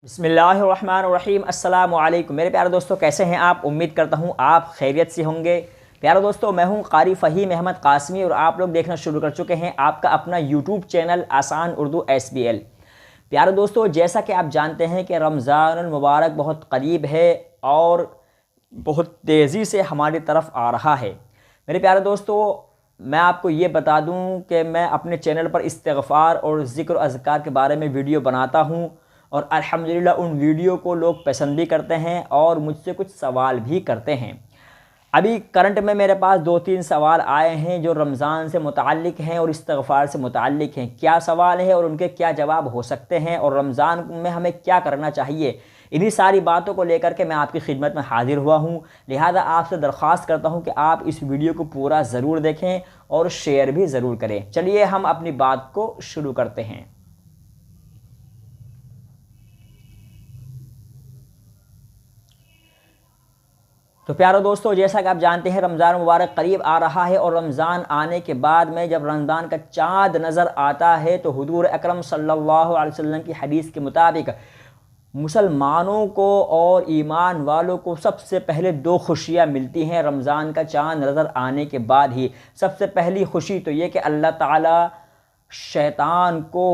बिस्मिल्लाहिर्रहमानिर्रहीम। अस्सलाम वालेकुम मेरे प्यारे दोस्तों, कैसे हैं आप? उम्मीद करता हूं आप खैरियत से होंगे। प्यारे दोस्तों, मैं हूं क़ारी फ़हीम अहमद क़ासमी और आप लोग देखना शुरू कर चुके हैं आपका अपना यूट्यूब चैनल आसान उर्दू SBL। प्यारे दोस्तों, जैसा कि आप जानते हैं कि रमज़ानुल मुबारक बहुत करीब है और बहुत तेज़ी से हमारी तरफ आ रहा है। मेरे प्यारे दोस्तों, मैं आपको ये बता दूं कि मैं अपने चैनल पर इस्तिग़फ़ार और ज़िक्र अज़कार के बारे में वीडियो बनाता हूं और अल्हम्दुलिल्लाह उन वीडियो को लोग पसंद भी करते हैं और मुझसे कुछ सवाल भी करते हैं। अभी करंट में मेरे पास 2-3 सवाल आए हैं जो रमज़ान से मुताल्लिक़ हैं और इस्तिग़फ़ार से मुताल्लिक़ हैं। क्या सवाल है और उनके क्या जवाब हो सकते हैं और रमज़ान में हमें क्या करना चाहिए, इन्हीं सारी बातों को लेकर के मैं आपकी खिदमत में हाज़िर हुआ हूँ। लिहाजा आपसे दरख्वास्त करता हूँ कि आप इस वीडियो को पूरा ज़रूर देखें और शेयर भी ज़रूर करें। चलिए हम अपनी बात को शुरू करते हैं। तो प्यारे दोस्तों, जैसा कि आप जानते हैं रमज़ान मुबारक करीब आ रहा है और रमज़ान आने के बाद में जब रमज़ान का चाँद नज़र आता है तो हुज़ूर अकरम सल्लल्लाहु अलैहि वसल्लम की हदीस के मुताबिक मुसलमानों को और ईमान वालों को सबसे पहले 2 खुशियाँ मिलती हैं रमज़ान का चाँद नज़र आने के बाद ही। सबसे पहली खुशी तो ये कि अल्लाह ताला शैतान को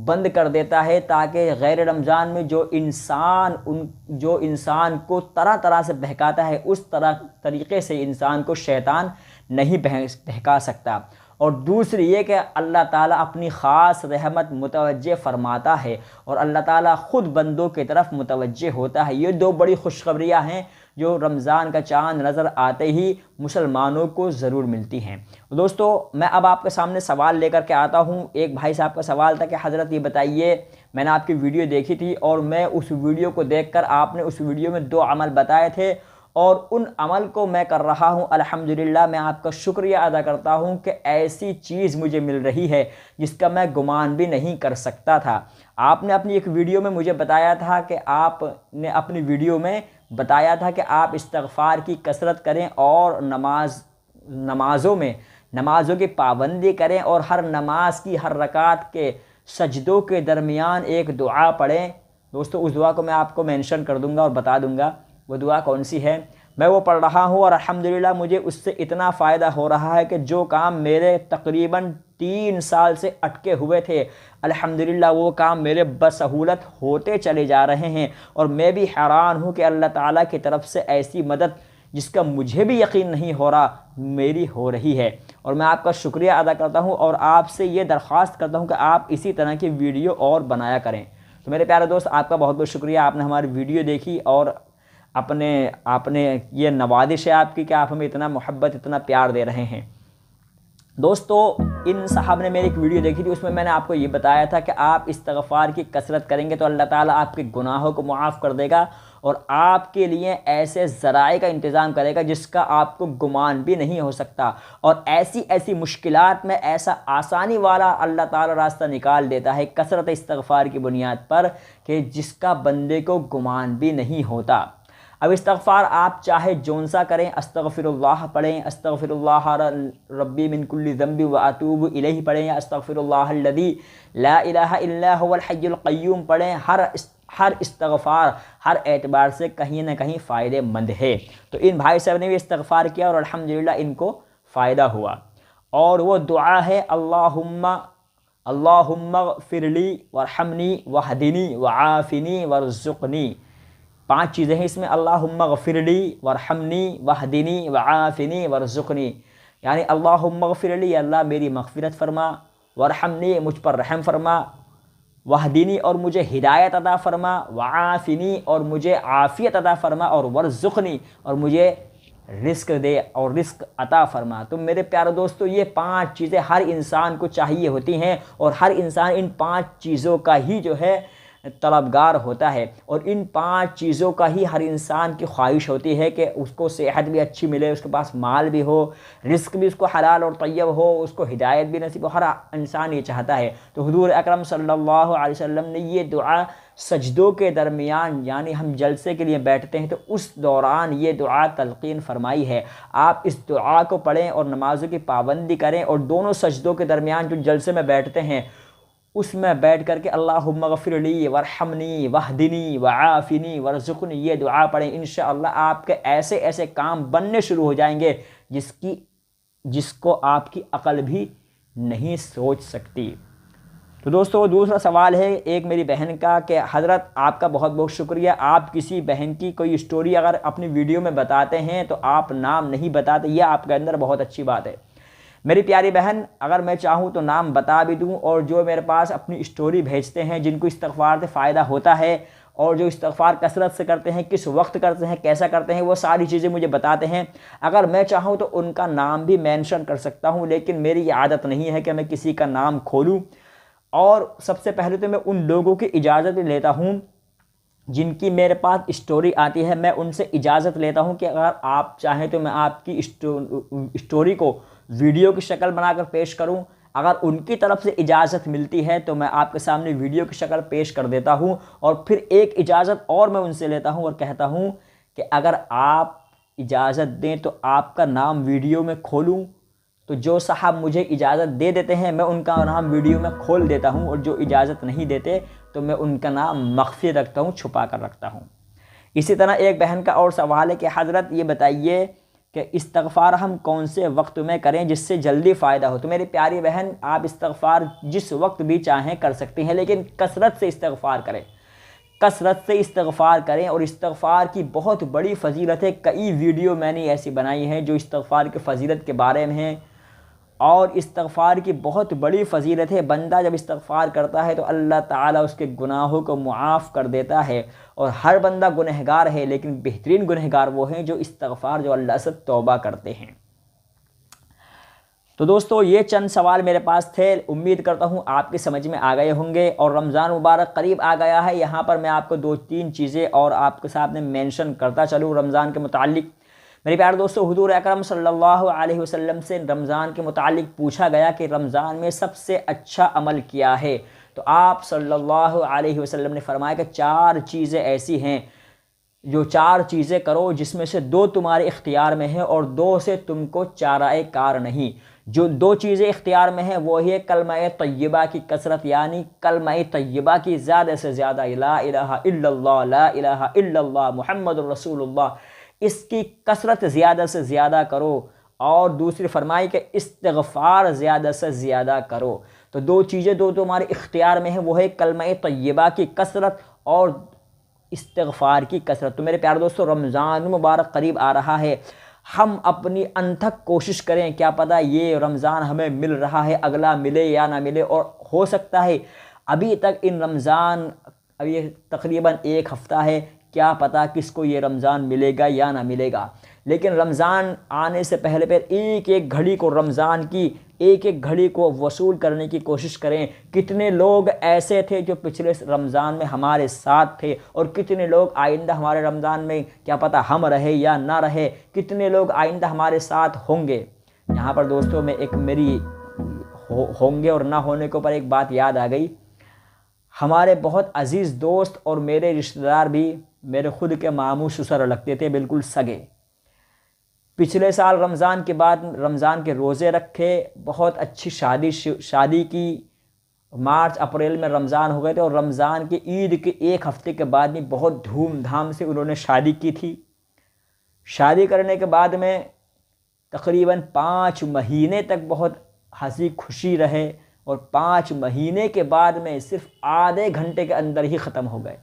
बंद कर देता है ताकि गैर रमज़ान में जो इंसान को तरह तरह से बहकाता है उस तरीक़े से इंसान को शैतान नहीं बहका सकता। और दूसरी ये कि अल्लाह ताला अपनी ख़ास रहमत मुतवज्जे फ़रमाता है और अल्लाह ताला ख़ुद बंदों की तरफ मुतवज्जे होता है। ये 2 बड़ी खुशखबरियाँ हैं जो रमज़ान का चाँद नज़र आते ही मुसलमानों को ज़रूर मिलती हैं। दोस्तों, मैं अब आपके सामने सवाल लेकर के आता हूँ। एक भाई साहब का सवाल था कि हज़रत ये बताइए, मैंने आपकी वीडियो देखी थी और मैं उस वीडियो को देखकर आपने उस वीडियो में 2 अमल बताए थे और उन अमल को मैं कर रहा हूँ। अल्हम्दुलिल्लाह, मैं आपका शुक्रिया अदा करता हूँ कि ऐसी चीज़ मुझे मिल रही है जिसका मैं गुमान भी नहीं कर सकता था। आपने अपनी एक वीडियो में मुझे बताया था कि आपने अपनी वीडियो में बताया था कि आप इस्तिग़फ़ार की कसरत करें और नमाज़ों की पाबंदी करें और हर नमाज की हर रकात के सजदों के दरमियान एक दुआ पढ़ें। दोस्तों, उस दुआ को मैं आपको मेंशन कर दूंगा और बता दूंगा वो दुआ कौन सी है। मैं वो पढ़ रहा हूँ और अल्हम्दुलिल्लाह मुझे उससे इतना फ़ायदा हो रहा है कि जो काम मेरे तकरीबन 3 साल से अटके हुए थे, अल्हम्दुलिल्लाह वो काम मेरे बसहूलत होते चले जा रहे हैं। और मैं भी हैरान हूँ कि अल्लाह ताला की तरफ से ऐसी मदद जिसका मुझे भी यकीन नहीं हो रहा मेरी हो रही है। और मैं आपका शुक्रिया अदा करता हूँ और आपसे ये दरख्वास्त करता हूँ कि आप इसी तरह की वीडियो और बनाया करें। तो मेरे प्यारे दोस्त, आपका बहुत बहुत शुक्रिया, आपने हमारी वीडियो देखी और आपने ये नवादिश है आपकी कि आप हमें इतना मोहब्बत इतना प्यार दे रहे हैं। दोस्तों, इन साहब ने मेरी एक वीडियो देखी थी, उसमें मैंने आपको ये बताया था कि आप इस्तिग़फ़ार की कसरत करेंगे तो अल्लाह ताला आपके गुनाहों को मुआफ़ कर देगा और आपके लिए ऐसे ज़राए का इंतज़ाम करेगा जिसका आपको गुमान भी नहीं हो सकता। और ऐसी ऐसी मुश्किलात में ऐसा आसानी वाला अल्लाह ताला रास्ता निकाल देता है कसरत इस्तिग़फ़ार की बुनियाद पर कि जिसका बंदे को गुमान भी नहीं होता। अब इस्तिग़फ़ार आप चाहे जौन सा करें, अस्तग़फ़िरुल्लाह पढ़ें, अस्तग़फ़िरुल्लाह रब्बी मिन कुल्लि ज़ंबि व अतूबु इलैहि पढ़ें, या अस्तग़फ़िरुल्लाहल्लज़ी ला इलाहा इल्ला हुवल हय्युल क़य्यूम पढ़ें। हर इस्तिग़फ़ार हर एतबार से कहीं ना कहीं फ़ायदेमंद है। तो इन भाई साहब ने भी इस्तिग़फ़ार किया और अल्हम्दुलिल्लाह इनको फ़ायदा हुआ। और वो दुआ है अल्लाहुम्मा ग़फ़िरली वरहमनी वहदिनी वआफ़िनी वरज़ुक़नी। 5 चीज़ें हैं इसमें, अल्लाहुम्मा ग़फ़िरली वरहमनी वहदिनी वआफ़िनी वरज़ुक़नी। यानी अल्लाहुम्मा ग़फ़िरली, अल्लाह मेरी मग़फ़िरत फरमा, वरहमनी मुझ पर रहम फरमा, वहदिनी और मुझे हिदायत अता फरमा, वआफ़िनी और मुझे आफ़ियत अता फरमा, और वरज़ुक़नी और मुझे रिस्क दे और रिस्क अता फरमा। तो मेरे प्यारे दोस्तों, ये 5 चीज़ें हर इंसान को चाहिए होती हैं और हर इंसान इन 5 चीज़ों का ही जो है तलबगार होता है। और इन 5 चीज़ों का ही हर इंसान की ख्वाहिश होती है कि उसको सेहत भी अच्छी मिले, उसके पास माल भी हो, रिस्क भी उसको हलाल और तय्यब हो, उसको हिदायत भी नसीब हो। हर इंसान ये चाहता है। तो हुज़ूर अकरम सल्लल्लाहु अलैहि वसल्लम ने ये दुआ सजदों के दरमियान, यानी हम जलसे के लिए बैठते हैं तो उस दौरान ये दुआ तलक़ीन फरमाई है। आप इस दुआ को पढ़ें और नमाज़ों की पाबंदी करें और दोनों सजदों के दरमियान जो जलसे में बैठते हैं उसमें बैठ करके अल्लाहुम्मा गफिरली वरहमनी वहदिनी वआफिनी वरज़ुक़नी ये दुआ पढ़ें। इंशाअल्लाह आपके ऐसे ऐसे काम बनने शुरू हो जाएंगे जिसको आपकी अकल भी नहीं सोच सकती। तो दोस्तों दूसरा सवाल है एक मेरी बहन का कि हज़रत आपका बहुत बहुत शुक्रिया, आप किसी बहन की कोई स्टोरी अगर अपनी वीडियो में बताते हैं तो आप नाम नहीं बताते, यह आपके अंदर बहुत अच्छी बात है। मेरी प्यारी बहन, अगर मैं चाहूँ तो नाम बता भी दूँ, और जो मेरे पास अपनी स्टोरी भेजते हैं जिनको इस्तिग़फ़ार से फ़ायदा होता है और जो इस्तिग़फ़ार कसरत से करते हैं, किस वक्त करते हैं, कैसा करते हैं, वो सारी चीज़ें मुझे बताते हैं। अगर मैं चाहूँ तो उनका नाम भी मेंशन कर सकता हूँ, लेकिन मेरी ये आदत नहीं है कि मैं किसी का नाम खोलूँ। और सबसे पहले तो मैं उन लोगों की इजाज़त लेता हूँ जिनकी मेरे पास स्टोरी आती है, मैं उनसे इजाज़त लेता हूँ कि अगर आप चाहें तो मैं आपकी स्टोरी को वीडियो की शक्ल बनाकर पेश करूँ। अगर उनकी तरफ से इजाज़त मिलती है तो मैं आपके सामने वीडियो की शक्ल पेश कर देता हूँ, और फिर एक इजाज़त और मैं उनसे लेता हूँ और कहता हूँ कि अगर आप इजाज़त दें तो आपका नाम वीडियो में खोलूँ। तो जो साहब मुझे इजाज़त दे देते हैं मैं उनका नाम वीडियो में खोल देता हूँ, और जो इजाज़त नहीं देते तो मैं उनका नाम मख्फी रखता हूँ, छुपा कर रखता हूँ। इसी तरह एक बहन का और सवाल है कि हज़रत ये बताइए कि इस्तिग़फ़ार हम कौन से वक्त में करें जिससे जल्दी फ़ायदा हो। तो मेरी प्यारी बहन, आप इस्तिग़फ़ार जिस वक्त भी चाहें कर सकती हैं, लेकिन कसरत से इस्तिग़फ़ार करें, कसरत से इस्तिग़फ़ार करें। और इस्तिग़फ़ार की बहुत बड़ी फ़जीलत है, कई वीडियो मैंने ऐसी बनाई हैं जो इस्तिग़फ़ार की फ़जीलत के बारे में हैं। और इस्तिग़फ़ार की बहुत बड़ी फ़जीलत है, बंदा जब इस्तिग़फ़ार करता है तो अल्लाह ताला उसके गुनाहों को मुआफ़ कर देता है। और हर बंदा गुनहगार है, लेकिन बेहतरीन गुनहगार वो हैं जो इस्तिग़फ़ार, जो अल्लाह से तौबा करते हैं। तो दोस्तों ये चंद सवाल मेरे पास थे, उम्मीद करता हूँ आपके समझ में आ गए होंगे। और रमज़ान मुबारक करीब आ गया है, यहाँ पर मैं आपको 2-3 चीज़ें और आपके सामने मेंशन करता चलूँ रमज़ान के मुतालिक। मेरे प्यारे दोस्तों, हुज़ूर अकरम सल्लल्लाहु अलैहि वसल्लम से रमज़ान के मुतालिक पूछा गया कि रमज़ान में सबसे अच्छा अमल क्या है। तो आप सल्लल्लाहु अलैहि वसल्लम ने फरमाया कि 4 चीज़ें ऐसी हैं, जो 4 चीज़ें करो जिसमें से 2 तुम्हारे इख्तियार में हैं और 2 से तुमको चाराए कार नहीं। जो 2 चीज़ें इख्तियार में हैं वो है कलमा तय्यबा की कसरत, यानी कलमा तय्यबा की ज़्यादा से ज़्यादा ला इलाहा इल्लल्लाह, ला इलाहा इल्लल्लाह मुहम्मदुर रसूलुल्लाह, इसकी कसरत ज़्यादा से ज़्यादा करो। और दूसरी फरमाई कि इस्तिग़फ़ार ज़्यादा से ज़्यादा करो। तो 2 चीज़ें जो तुम्हारे इख्तियार में है वो है कलमा तय्यबा की कसरत और इस्तिग़फ़ार की कसरत। तो मेरे प्यारे दोस्तों, रमज़ान मुबारक करीब आ रहा है, हम अपनी अनथक कोशिश करें, क्या पता ये रमज़ान हमें मिल रहा है, अगला मिले या ना मिले। और हो सकता है अभी तक इन रमज़ान, अभी तकरीबन 1 हफ़्ता है, क्या पता किसको ये रमज़ान मिलेगा या ना मिलेगा। लेकिन रमज़ान आने से पहले पर एक एक घड़ी को, रमज़ान की एक एक घड़ी को वसूल करने की कोशिश करें। कितने लोग ऐसे थे जो पिछले रमज़ान में हमारे साथ थे, और कितने लोग आइंदा हमारे रमज़ान में क्या पता हम रहे या ना रहे, कितने लोग आइंदा हमारे साथ होंगे। यहाँ पर दोस्तों में एक मेरी होंगे और ना होने के ऊपर एक बात याद आ गई। हमारे बहुत अजीज़ दोस्त और मेरे रिश्तेदार भी मेरे खुद के मामू ससुर लगते थे, बिल्कुल सगे। पिछले साल रमज़ान के बाद रमज़ान के रोज़े रखे, बहुत अच्छी शादी की, मार्च अप्रैल में रमज़ान हो गए थे, और रमज़ान के ईद के 1 हफ़्ते के बाद में बहुत धूमधाम से उन्होंने शादी की थी। शादी करने के बाद में तकरीबन 5 महीने तक बहुत हंसी खुशी रहे, और 5 महीने के बाद में सिर्फ आधे घंटे के अंदर ही ख़त्म हो गए।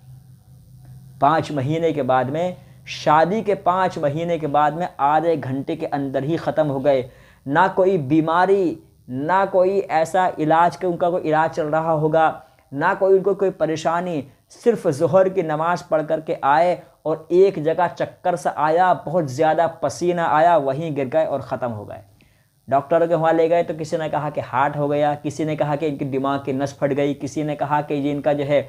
5 महीने के बाद में, शादी के 5 महीने के बाद में आधे घंटे के अंदर ही ख़त्म हो गए। ना कोई बीमारी, ना कोई ऐसा इलाज कि उनका कोई इलाज चल रहा होगा, ना कोई उनको कोई परेशानी, सिर्फ ज़ोहर की नमाज़ पढ़ कर के आए और एक जगह चक्कर सा आया, बहुत ज़्यादा पसीना आया, वहीं गिर गए और ख़त्म हो गए। डॉक्टर के वहाँ ले गए तो किसी ने कहा कि हार्ट हो गया, किसी ने कहा कि इनकी दिमाग की नस फट गई, किसी ने कहा कि ये इनका जो है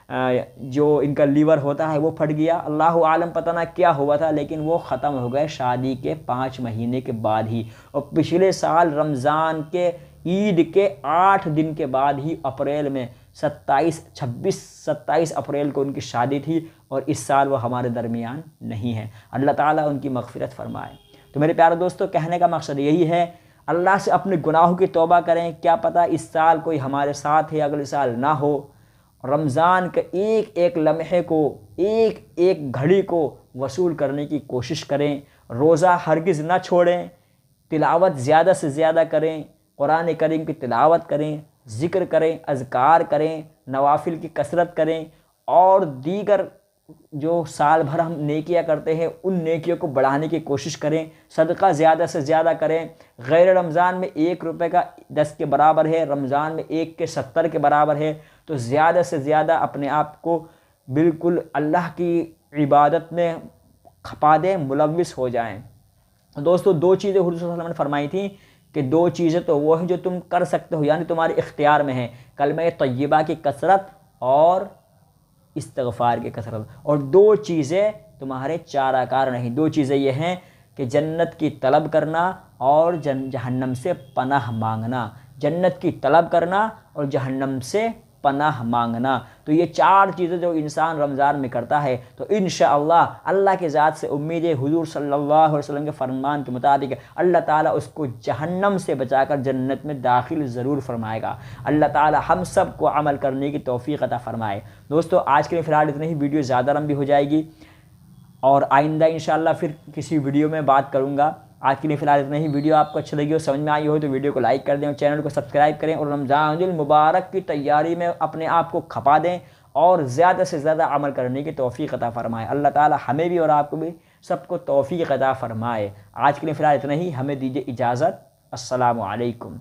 जो इनका लीवर होता है वो फट गया। अल्लाह आलम, पता ना क्या हुआ था, लेकिन वो ख़त्म हो गए शादी के 5 महीने के बाद ही। और पिछले साल रमज़ान के ईद के 8 दिन के बाद ही, अप्रैल में 26-27 अप्रैल को उनकी शादी थी, और इस साल वो हमारे दरमियान नहीं है। अल्लाह ताला उनकी मग़फ़िरत फ़रमाए। तो मेरे प्यारे दोस्तों, कहने का मकसद यही है, अल्लाह से अपने गुनाहों की तौबा करें, क्या पता इस साल कोई हमारे साथ है, अगले साल ना हो। रमज़ान के एक एक लम्हे को, एक एक घड़ी को वसूल करने की कोशिश करें। रोज़ा हरगिज़ ना छोड़ें, तिलावत ज़्यादा से ज़्यादा करें, कुरान करीम की तिलावत करें, ज़िक्र करें, अज़कार करें, नवाफिल की कसरत करें, और दीगर जो साल भर हम नेकियां करते हैं उन नेकियों को बढ़ाने की कोशिश करें। सदका ज़्यादा से ज़्यादा करें। गैर रमज़ान में 1 रुपये का 10 के बराबर है, रमज़ान में 1 के 70 के बराबर है। तो ज़्यादा से ज़्यादा अपने आप को बिल्कुल अल्लाह की इबादत में खपा दें, मुलव्विस हो जाएं। दोस्तों 2 चीज़ें हुज़ूर सल्लल्लाहु अलैहि वसल्लम ने फरमाई थी कि 2 चीज़ें तो वो हैं जो तुम कर सकते हो, यानी तुम्हारे इख्तियार में है, कलमा तय्यबा की कसरत और इस्तिग़फ़ार की कसरत। और 2 चीज़ें तुम्हारे चाराकार नहीं, 2 चीज़ें ये हैं कि जन्नत की तलब करना और जहन्नम से पनाह मांगना। जन्नत की तलब करना और जहन्नम से पनाह मांगना। तो ये 4 चीज़ें जो इंसान रमज़ान में करता है तो इंशाअल्लाह अल्लाह के ज़ात से उम्मीद है, हुज़ूर सल्लल्लाहु अलैहि वसल्लम के फरमान के मुताबिक अल्लाह ताला उसको जहन्नम से बचाकर जन्नत में दाखिल ज़रूर फरमाएगा। अल्लाह ताला हम सब को अमल करने की तौफ़ीक़ अता फ़रमाए। दोस्तों आज के लिए फ़िलहाल इतनी ही, वीडियो ज़्यादा लंबी हो जाएगी और आइंदा इंशाअल्लाह फिर किसी वीडियो में बात करूँगा। आज के लिए फ़िलहाल इतना ही। वीडियो आपको अच्छी लगी हो, समझ में आई हो तो वीडियो को लाइक कर दें और चैनल को सब्सक्राइब करें और रमज़ानुल मुबारक की तैयारी में अपने आप को खपा दें और ज़्यादा से ज़्यादा अमल करने की तौफ़ीक़ अता फ़रमाए। अल्लाह ताला हमें भी और आपको भी सबको तौफ़ीक़ अता फ़रमाए। आज के लिए फ़िलहाल इतना ही, हमें दीजिए इजाज़त। अस्सलामु अलैकुम।